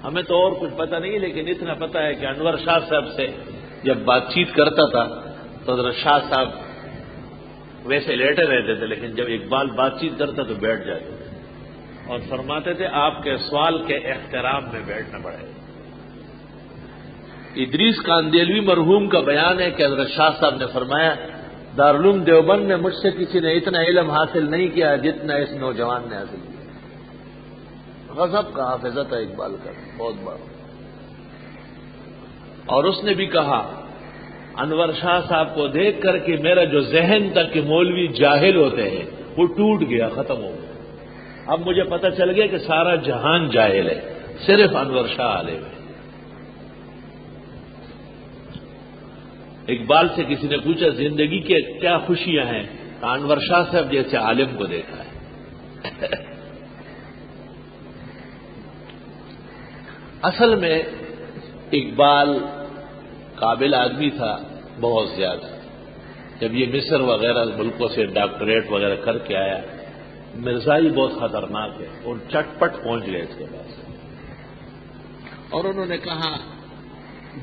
ہمیں تو اور کچھ پتہ نہیں، لیکن اتنا پتہ ہے کہ انور شاہ صاحب سے جب بات چیت کرتا تھا تو حضرت شاہ صاحب ویسے لیٹے رہتے تھے، لیکن جب اقبال بات چیت کرتا تو بیٹھ جاتے تھے اور فرماتے تھے آپ کے سوال کے احترام میں بیٹھنا پڑے گا۔ ادریس کاندیلوی مرحوم کا بیان ہے کہ حضرت شاہ صاحب نے فرمایا دارالعلوم دیوبند میں مجھ سے کسی نے اتنا علم حاصل نہیں کیا جتنا اس نوجوان نے حاصل کیا۔ غضب کا حافظہ تھا اقبال کا بہت بڑا۔ اور اس نے بھی کہا انور شاہ صاحب کو دیکھ کر کے میرا جو ذہن تھا کہ مولوی جاہل ہوتے ہیں وہ ٹوٹ گیا، ختم ہو گیا۔ اب مجھے پتہ چل گیا کہ سارا جہان جاہل ہے، صرف انور شاہ عالم ہے۔ اقبال سے کسی نے پوچھا زندگی کے کیا خوشیاں ہیں؟ انور شاہ صاحب جیسے عالم کو دیکھا ہے۔ اصل میں اقبال قابل آدمی تھا بہت زیادہ۔ جب یہ مصر وغیرہ ملکوں سے ڈاکٹریٹ وغیرہ کر کے آیا، مرزائی بہت خطرناک ہے، اور چٹ پٹ پہنچ گئے اس کے پاس۔ اور انہوں نے کہا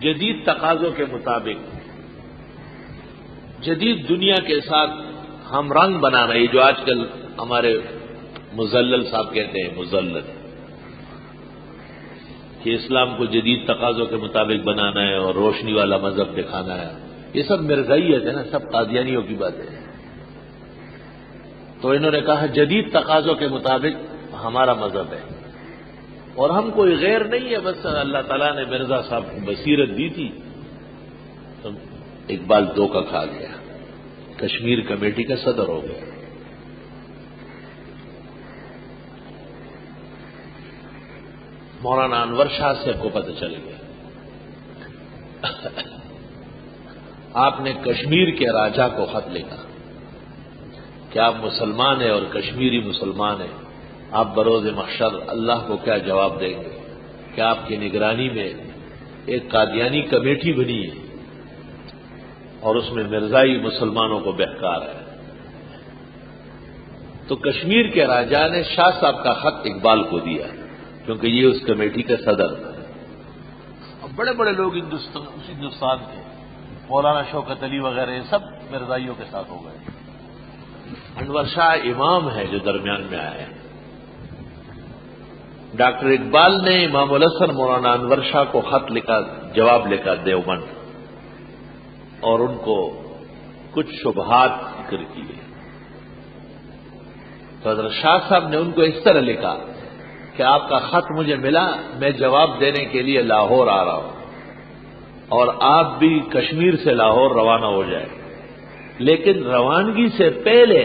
جدید تقاضوں کے مطابق، جدید دنیا کے ساتھ ہم رنگ بنا رہے ہیں، جو آج کل ہمارے مزلل صاحب کہتے ہیں مزلل، کہ اسلام کو جدید تقاضوں کے مطابق بنانا ہے اور روشنی والا مذہب دکھانا ہے، یہ سب مرزائیت ہے نا، سب قادیانیوں کی باتیں ہیں۔ تو انہوں نے کہا جدید تقاضوں کے مطابق ہمارا مذہب ہے، اور ہم کوئی غیر نہیں ہے، بس اللہ تعالیٰ نے مرزا صاحب کو بصیرت دی تھی۔ تو اقبال دھوکہ کھا گیا، کشمیر کمیٹی کا صدر ہو گیا۔ مولانا انور شاہ صاحب کو پتہ چل گیا۔ آپ نے کشمیر کے راجا کو خط لکھا کہ آپ مسلمان ہیں اور کشمیری مسلمان ہیں، آپ بروز محشر اللہ کو کیا جواب دیں گے کہ آپ کی نگرانی میں ایک قادیانی کمیٹی بنی ہے اور اس میں مرزائی مسلمانوں کو بہکار ہے۔ تو کشمیر کے راجا نے شاہ صاحب کا خط اقبال کو دیا، کیونکہ یہ اس کمیٹی کا صدر تھا۔ اب بڑے بڑے لوگ ہندوستان کے، مولانا شوکت علی وغیرہ، یہ سب مرزائیوں کے ساتھ ہو گئے۔ انور شاہ امام ہے جو درمیان میں آیا ہے۔ ڈاکٹر اقبال نے امام الحسن مولانا انور شاہ کو خط لکھا، جواب لکھا دیوبند، اور ان کو کچھ شبہات ذکر کیے۔ تو حضرت شاہ صاحب نے ان کو اس طرح لکھا کہ آپ کا خط مجھے ملا، میں جواب دینے کے لیے لاہور آ رہا ہوں، اور آپ بھی کشمیر سے لاہور روانہ ہو جائیں، لیکن روانگی سے پہلے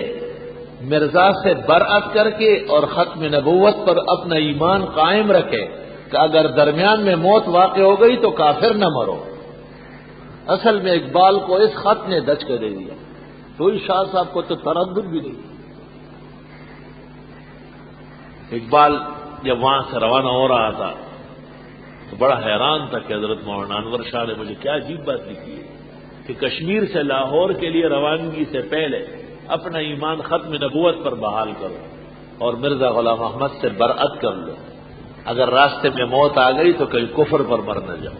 مرزا سے برعت کر کے اور ختم نبوت پر اپنا ایمان قائم رکھے کہ اگر درمیان میں موت واقع ہو گئی تو کافر نہ مرو۔ اصل میں اقبال کو اس خط نے دچ کے دے دیا، کوئی شاہ صاحب کو تو تردد بھی نہیں۔ اقبال جب وہاں سے روانہ ہو رہا تھا تو بڑا حیران تھا کہ حضرت مولانا انور شاہ نے مجھے کیا عجیب بات لکھی ہے کہ کشمیر سے لاہور کے لیے روانگی سے پہلے اپنا ایمان ختم نبوت پر بحال کرو اور مرزا غلام احمد سے برعت کر لو، اگر راستے میں موت آ گئی تو کہیں کفر پر مر نہ جاؤ۔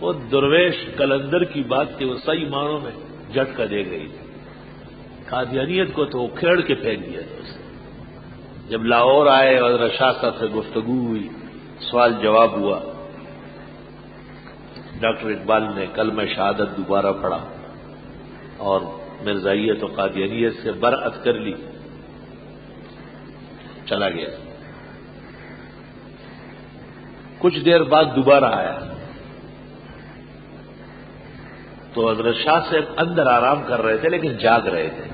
وہ درویش کلندر کی بات تھی، وہ صحیح معنوں میں جھٹکا دے گئی تھی۔ قادیانیت کو تو کھیڑ کے پھینک دیا تھا اس نے۔ جب لاہور آئے اور حضرت شاہ صاحب سے گفتگو ہوئی، سوال جواب ہوا، ڈاکٹر اقبال نے کلمہ شہادت دوبارہ پڑھا اور مرزائیت و قادیانیت سے برعت کر لی، چلا گیا۔ کچھ دیر بعد دوبارہ آیا تو حضرت شاہ صاحب اندر آرام کر رہے تھے لیکن جاگ رہے تھے۔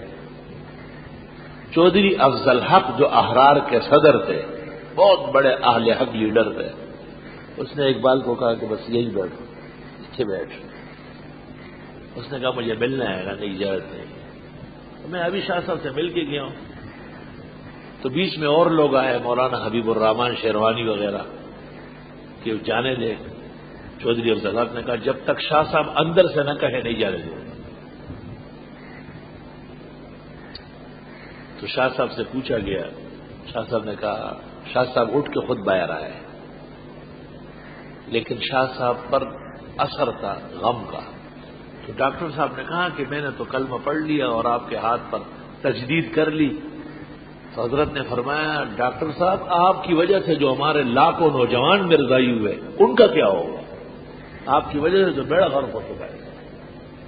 چودھری افضل حق جو احرار کے صدر تھے، بہت بڑے اہل حق لیڈر تھے، اس نے اقبال کو کہا کہ بس یہی بیٹھو، اچھے بیٹھ۔ اس نے کہا مجھے ملنا ہے، کہا نہیں اجازت نہیں، میں ابھی شاہ صاحب سے مل کے گیا ہوں۔ تو بیچ میں اور لوگ آئے، مولانا حبیب الرحمان شیروانی وغیرہ، کہ جانے دے۔ چودھری افضل حق نے کہا جب تک شاہ صاحب اندر سے نہ کہے نہیں جانے دے۔ تو شاہ صاحب سے پوچھا گیا، شاہ صاحب نے کہا، شاہ صاحب اٹھ کے خود باہر آئے لیکن شاہ صاحب پر اثر تھا غم کا. تو ڈاکٹر صاحب نے کہا کہ میں نے تو کلمہ پڑھ لیا اور آپ کے ہاتھ پر تجدید کر لی. تو حضرت نے فرمایا ڈاکٹر صاحب آپ کی وجہ سے جو ہمارے لاکھوں نوجوان مرزائی ہوئے ان کا کیا ہوگا؟ آپ کی وجہ سے جو بیڑا غرق ہو چکا ہے.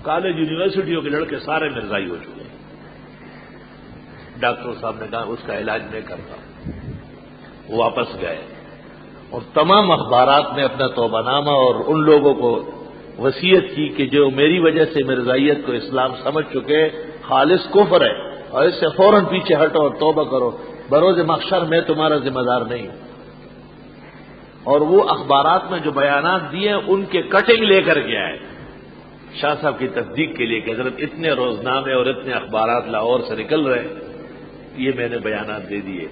کالج یونیورسٹیوں کے لڑکے سارے مرزائی ہو چکے ہیں. ڈاکٹر صاحب نے کہا اس کا علاج میں کرتا ہوں. وہ واپس گئے اور تمام اخبارات میں اپنا توبہ نامہ اور ان لوگوں کو وصیت کی کہ جو میری وجہ سے مرزائیت کو اسلام سمجھ چکے خالص کفر ہے اور اس سے فوراً پیچھے ہٹو اور توبہ کرو. بروز محشر میں تمہارا ذمہ دار نہیں. اور وہ اخبارات میں جو بیانات دیے ان کے کٹنگ لے کر کے آئے شاہ صاحب کی تصدیق کے لیے کہ حضرت اتنے روزنامے اور اتنے اخبارات لاہور سے نکل رہے یہ میں نے بیانات دے دیے.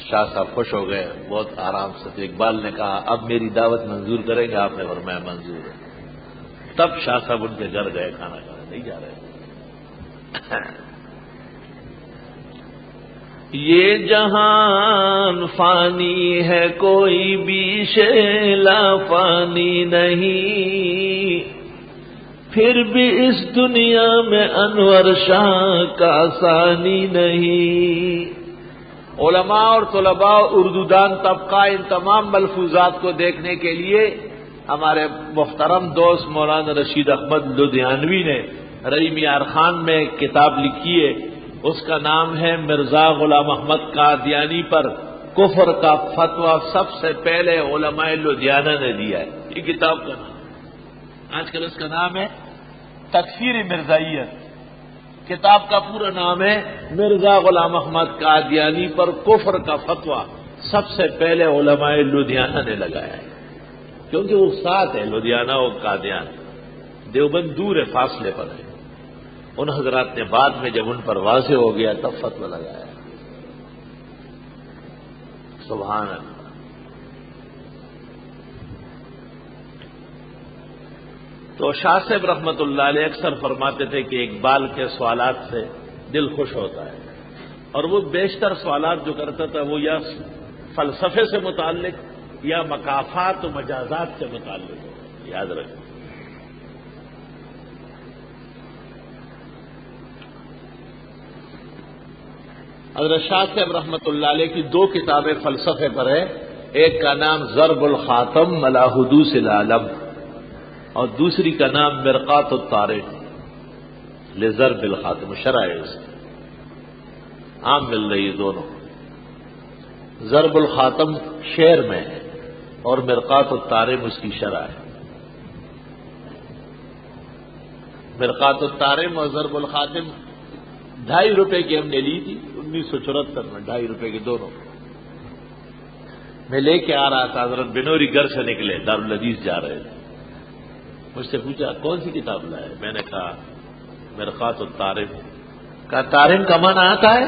شاہ صاحب خوش ہو گئے بہت آرام سے. تو اقبال نے کہا اب میری دعوت منظور کریں گے؟ آپ نے فرمایا منظور ہے. تب شاہ صاحب ان کے گھر گئے کھانا کھانے. نہیں جا رہے. یہ جہان فانی ہے کوئی بھی شے لا فانی نہیں، پھر بھی اس دنیا میں انور شاہ کا ثانی نہیں. علماء اور طلباء اردو دان طبقہ ان تمام ملفوظات کو دیکھنے کے لیے ہمارے محترم دوست مولانا رشید احمد لدھیانوی نے رحیم یار خان میں ایک کتاب لکھی ہے. اس کا نام ہے مرزا غلام احمد قادیانی پر کفر کا فتویٰ سب سے پہلے علماء لدھیانہ نے دیا ہے. یہ کتاب کا نام آج کل اس کا نام ہے تکفیر مرزائیت. کتاب کا پورا نام ہے مرزا غلام احمد قادیانی پر کفر کا فتویٰ سب سے پہلے علماء لدھیانہ نے لگایا ہے. کیونکہ وہ ساتھ ہے لدھیانہ اور قادیان. دیوبند دور ہے، فاصلے پر ہے. ان حضرات نے بعد میں جب ان پر واضح ہو گیا تب فتویٰ لگایا. سبحان اللہ. تو شاہ صاحب رحمت اللہ علیہ اکثر فرماتے تھے کہ اقبال کے سوالات سے دل خوش ہوتا ہے. اور وہ بیشتر سوالات جو کرتا تھا وہ یا فلسفے سے متعلق یا مکافات و مجازات سے متعلق. یاد رکھیں. حضرت شاہ صاحب رحمت اللہ علیہ کی دو کتابیں فلسفے پر ہے. ایک کا نام ضرب الخاتم علی حدوث العالم اور دوسری کا نام مرقات الطارق لضرب الخاتم. شرح ہے اس کی عام مل رہی ہے دونوں. ضرب الخاتم شعر میں ہے اور مرقات الطارق اس کی شرح ہے. مرقات الطارق اور ضرب الخاتم 2.5 روپے کی ہم نے لی تھی 1974 میں. 2.5 روپے کے دونوں میں لے کے آ رہا تھا. حضرت بنوری گھر سے نکلے دارالحدیث جا رہے تھے. مجھ سے پوچھا کون سی کتاب لائے؟ میں نے کہا مرقات الطارق. کہا طارق کا معنی آتا ہے؟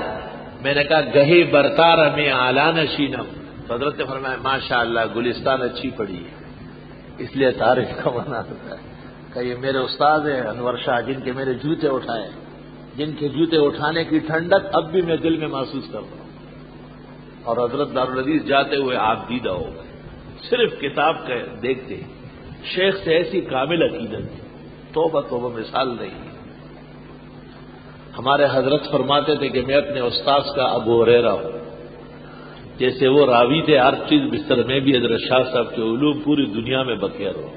میں نے کہا گہی برتار میں اعلیٰ نشینم. حضرت نے فرمایا ماشاء اللہ گلستان اچھی پڑی ہے اس لیے طارق کا معنی آتا ہے. کہ یہ میرے استاد ہیں انور شاہ جن کے میرے جوتے اٹھائے، جن کے جوتے اٹھانے کی ٹھنڈک اب بھی میں دل میں محسوس کرتا ہوں. اور حضرت دارالحدیث جاتے ہوئے آپ دیدہ ہو گئے صرف کتاب کا دیکھتے. شیخ سے ایسی کامل عقیدت توبہ توبہ مثال نہیں. ہمارے حضرت فرماتے تھے کہ میں اپنے استاذ کا ابو ہریرہ ہوں. جیسے وہ راوی تھے ہر چیز بستر میں بھی حضرت شاہ صاحب کے علوم پوری دنیا میں بخیر ہو.